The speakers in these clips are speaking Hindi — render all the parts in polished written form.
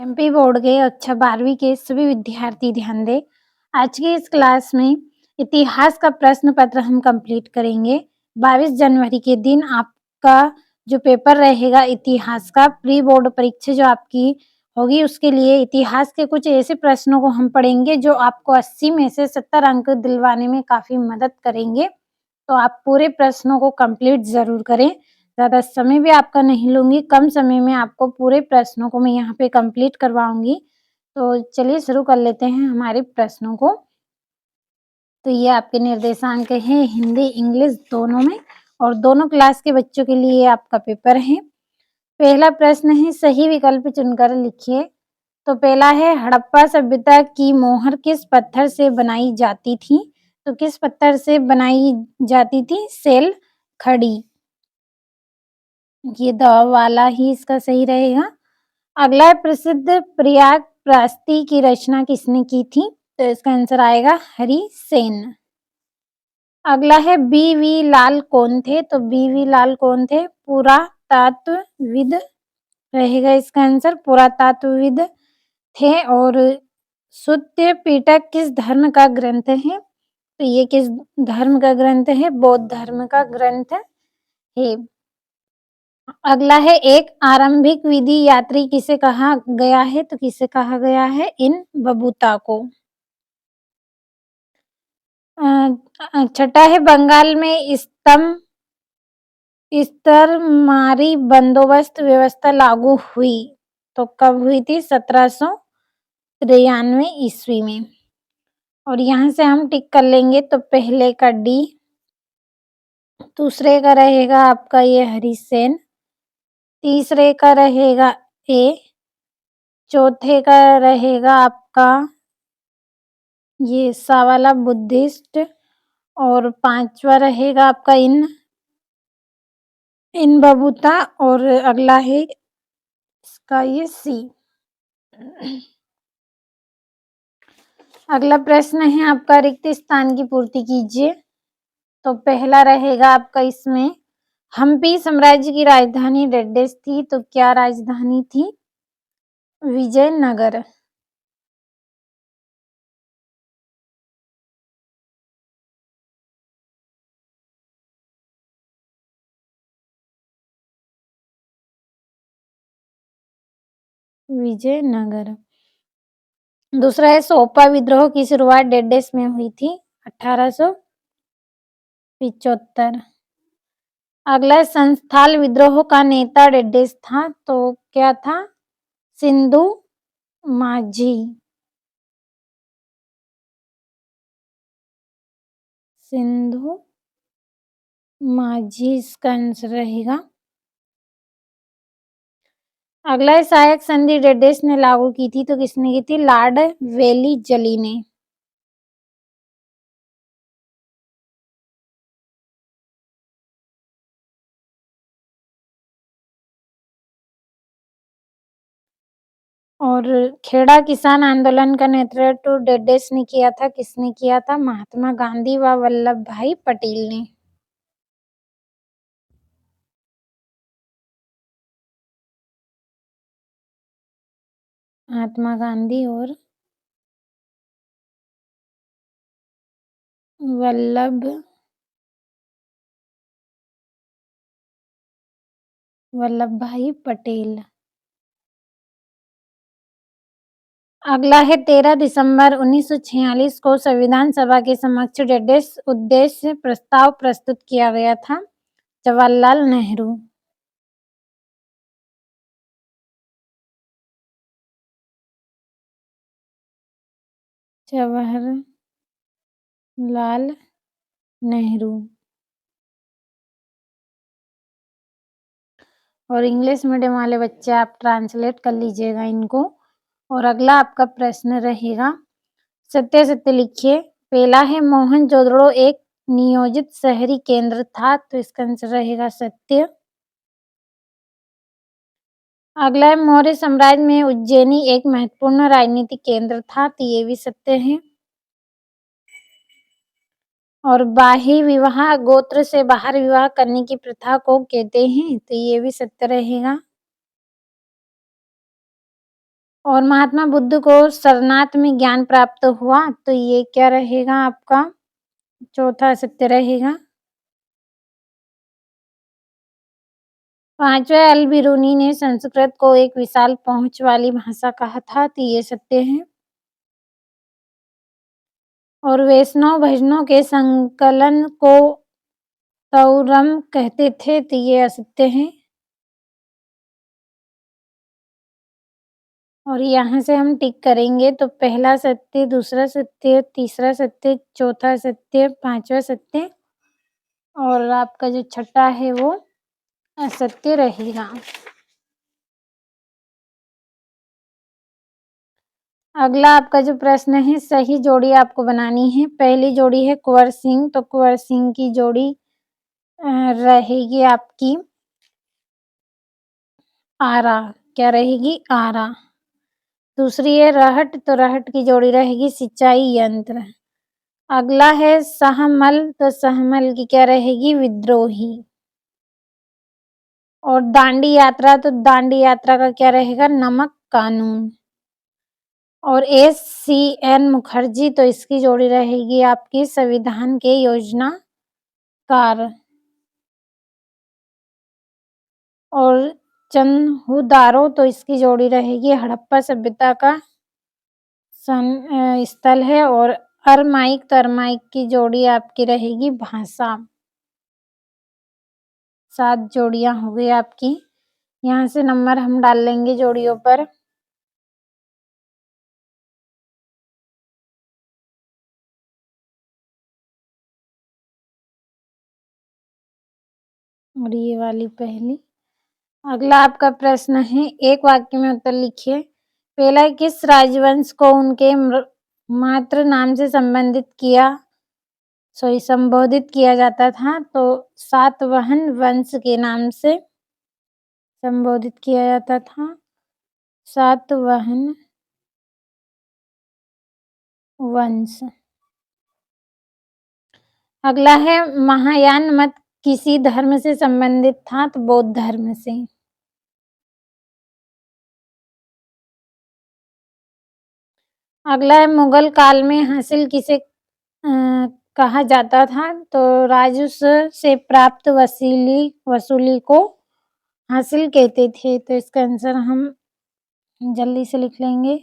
एमपी बोर्ड के कक्षा 12वीं के सभी विद्यार्थी ध्यान दें। आज की इस क्लास में इतिहास का प्रश्न पत्र हम कंप्लीट करेंगे। 22 जनवरी के दिन आपका जो पेपर रहेगा इतिहास का प्री बोर्ड परीक्षा जो आपकी होगी उसके लिए इतिहास के कुछ ऐसे प्रश्नों को हम पढ़ेंगे जो आपको 80 में से 70 अंक दिलवाने में काफ़ी मदद करेंगे। तो आप पूरे प्रश्नों को कंप्लीट ज़रूर करें। ज़्यादा समय भी आपका नहीं लूँगी, कम समय में आपको पूरे प्रश्नों को मैं यहाँ पे कंप्लीट करवाऊँगी। तो चलिए शुरू कर लेते हैं हमारे प्रश्नों को। तो ये आपके निर्देशांक हैं हिंदी, इंग्लिश दोनों में और दोनों क्लास के बच्चों के लिए आपका पेपर है। पहला प्रश्न है सही विकल्प चुनकर लिखिए। तो पहला है हड़प्पा सभ्यता की मोहर किस पत्थर से बनाई जाती थी? तो किस पत्थर से बनाई जाती थी? सेल खड़ी। ये द वाला ही इसका सही रहेगा। अगला है प्रसिद्ध प्रयाग प्रास्ती की रचना किसने की थी? तो इसका आंसर आएगा हरिसेन। अगला है बी.वी. लाल कौन थे? तो बी.वी. लाल कौन थे? पुरातात्वविद रहेगा इसका आंसर, पुरातात्वविद थे। और सुत्त पिटक किस धर्म का ग्रंथ है? तो ये किस धर्म का ग्रंथ है? बौद्ध धर्म का ग्रंथ है। अगला है एक आरंभिक विधि यात्री किसे कहा गया है? तो किसे कहा गया है? इन बबूता को। छठा है बंगाल में स्तरमारी बंदोबस्त व्यवस्था लागू हुई। तो कब हुई थी? 1793 ईस्वी में। और यहाँ से हम टिक कर लेंगे। तो पहले का डी, दूसरे का रहेगा आपका ये हरिसेन, तीसरे का रहेगा ए, चौथे का रहेगा आपका ये सा वाला बुद्धिस्ट और पांचवा रहेगा आपका इन बबूता और अगला है इसका ये सी। अगला प्रश्न है आपका रिक्त स्थान की पूर्ति कीजिए। तो पहला रहेगा आपका इसमें हम्पी साम्राज्य की राजधानी डेडेस थी। तो क्या राजधानी थी? विजयनगर। विजयनगर। दूसरा है सोपा विद्रोह की शुरुआत डेडेस में हुई थी 1875। अगला संस्थाल विद्रोह का नेता डेडेस था। तो क्या था? सिंधु माझी। सिंधु माझी इसका आंसर रहेगा। अगला सहायक संधि डेडेस ने लागू की थी। तो किसने की थी? लॉर्ड वेलीजली ने। और खेड़ा किसान आंदोलन का नेतृत्व डेडेस ने किया था। किसने किया था? महात्मा गांधी व वल्लभ भाई पटेल ने। महात्मा गांधी और वल्लभ भाई पटेल। अगला है 13 दिसंबर 1946 को संविधान सभा के समक्ष डेडेस उद्देश्य प्रस्ताव प्रस्तुत किया गया था। जवाहरलाल नेहरू। जवाहरलाल नेहरू। और इंग्लिश मीडियम वाले बच्चे आप ट्रांसलेट कर लीजिएगा इनको। और अगला आपका प्रश्न रहेगा सत्य सत्य लिखिए। पहला है मोहनजोदड़ो एक नियोजित शहरी केंद्र था। तो इसका आंसर रहेगा सत्य। अगला है मौर्य साम्राज्य में उज्जैनी एक महत्वपूर्ण राजनीतिक केंद्र था। तो ये भी सत्य है। और बाह्य विवाह गोत्र से बाहर विवाह करने की प्रथा को कहते हैं। तो ये भी सत्य रहेगा। और महात्मा बुद्ध को सरनाथ में ज्ञान प्राप्त हुआ, तो ये क्या रहेगा आपका चौथा सत्य रहेगा। पांचवा, अल बिरूनी ने संस्कृत को एक विशाल पहुंच वाली भाषा कहा था, तो ये सत्य है। और वैष्णव भजनों के संकलन को तौरम कहते थे, तो ये असत्य है। और यहाँ से हम टिक करेंगे, तो पहला सत्य, दूसरा सत्य, तीसरा सत्य, चौथा सत्य, पांचवा सत्य, और आपका जो छठा है वो असत्य रहेगा। अगला आपका जो प्रश्न है, सही जोड़ी आपको बनानी है। पहली जोड़ी है कुंवर सिंह, तो कुंवर सिंह की जोड़ी रहेगी आपकी आरा। क्या रहेगी? आरा। दूसरी है रहट, तो रहट की जोड़ी रहेगी सिंचाई यंत्र। अगला है सहमल, तो सहमल की क्या रहेगी? विद्रोही। और दांडी यात्रा, तो दांडी यात्रा का क्या रहेगा? नमक कानून। और एस.सी.एन. मुखर्जी, तो इसकी जोड़ी रहेगी आपकी संविधान के योजनाकार। और चन्हुदारो, तो इसकी जोड़ी रहेगी हड़प्पा सभ्यता का स्थल है। और अरमाइक, तो अरमाइक की जोड़ी आपकी रहेगी भाषा। 7 जोड़ियां हो गई आपकी। यहाँ से नंबर हम डाल लेंगे जोड़ियों पर। और ये वाली पहली। अगला आपका प्रश्न है, एक वाक्य में उत्तर लिखिए। पहला, किस राजवंश को उनके मातृ नाम से संबोधित किया जाता था? तो सातवाहन वंश के नाम से संबोधित किया जाता था। सातवाहन वंश। अगला है, महायान मत किसी धर्म से संबंधित था? तो बौद्ध धर्म से। अगला है, मुगल काल में हासिल किसे कहा जाता था? तो राजस्व से प्राप्त वसूली को हासिल कहते थे। तो इसका आंसर हम जल्दी से लिख लेंगे,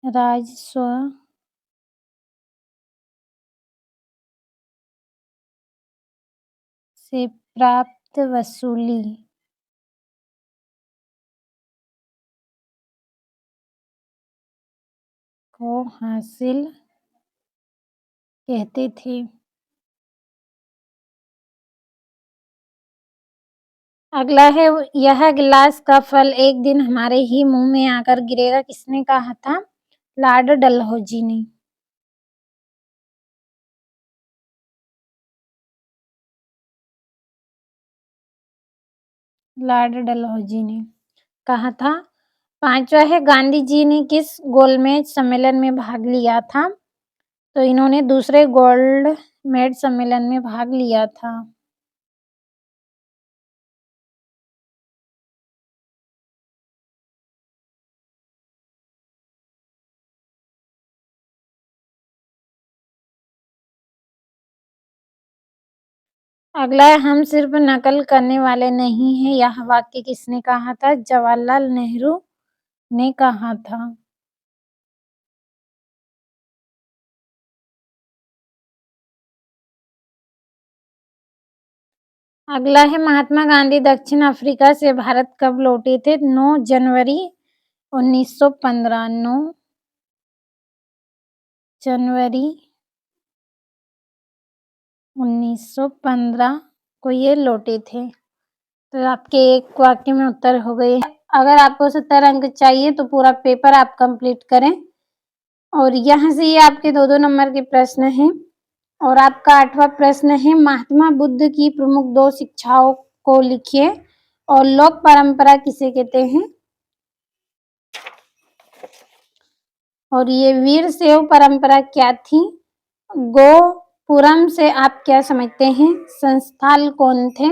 राजस्व से प्राप्त वसूली को हासिल कहते थे। अगला है, यह गिलास का फल एक दिन हमारे ही मुंह में आकर गिरेगा, किसने कहा था? लॉर्ड डलहौजी ने। लॉर्ड डलहौजी ने कहा था। पांचवा है, गांधी जी ने किस गोलमेज सम्मेलन में भाग लिया था? तो इन्होंने दूसरे गोल्ड मेज सम्मेलन में भाग लिया था। अगला है, हम सिर्फ नकल करने वाले नहीं हैं, यह वाक्य किसने कहा था? जवाहरलाल नेहरू ने कहा था। अगला है, महात्मा गांधी दक्षिण अफ्रीका से भारत कब लौटे थे? 9 जनवरी 1915। 9 जनवरी 1915 को ये लौटे थे। तो आपके एक वाक्य में उत्तर हो गए। अगर आपको 70 अंक चाहिए तो पूरा पेपर आप कंप्लीट करें। और यहाँ से ये आपके 2-2 नंबर के प्रश्न हैं। और आपका 8वां प्रश्न है, महात्मा बुद्ध की प्रमुख 2 शिक्षाओं को लिखिए और लोक परंपरा किसे कहते हैं? और ये वीर शैव परंपरा क्या थी? गोपुरम से आप क्या समझते हैं? संस्थाल कौन थे?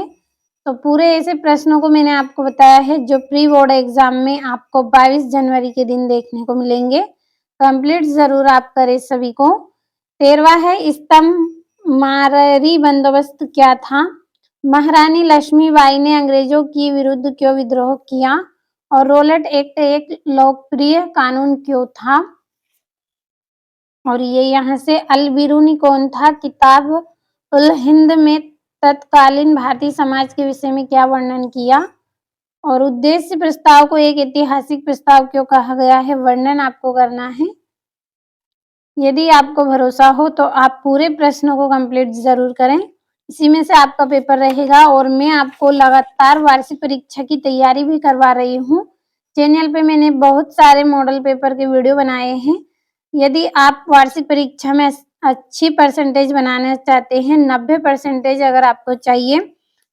तो पूरे ऐसे प्रश्नों को मैंने आपको बताया है जो प्री बोर्ड एग्जाम में आपको 22 जनवरी के दिन देखने को मिलेंगे। कंप्लीट ज़रूर आप करें सभी को। 13वां है स्तंभमाररी बंदोबस्त क्या था? महारानी लक्ष्मीबाई ने अंग्रेजों के विरुद्ध क्यों विद्रोह किया? और रोलेट एक्ट एक लोकप्रिय कानून क्यों था? और ये यहाँ से अल बिरूनी कौन था? किताब उल हिंद में तत्कालीन भारतीय समाज के विषय में क्या वर्णन किया? और उद्देश्य प्रस्ताव को एक ऐतिहासिक प्रस्ताव क्यों कहा गया है? वर्णन आपको करना है। यदि आपको भरोसा हो तो आप पूरे प्रश्नों को कंप्लीट जरूर करें। इसी में से आपका पेपर रहेगा और मैं आपको लगातार वार्षिक परीक्षा की तैयारी भी करवा रही हूँ। चैनल पे मैंने बहुत सारे मॉडल पेपर के वीडियो बनाए हैं। यदि आप वार्षिक परीक्षा में अच्छी परसेंटेज बनाना चाहते हैं, 90% अगर आपको चाहिए,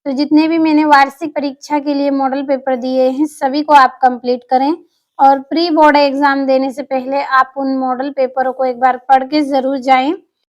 तो जितने भी मैंने वार्षिक परीक्षा के लिए मॉडल पेपर दिए हैं सभी को आप कंप्लीट करें। और प्री बोर्ड एग्जाम देने से पहले आप उन मॉडल पेपरों को एक बार पढ़ के जरूर जाएं।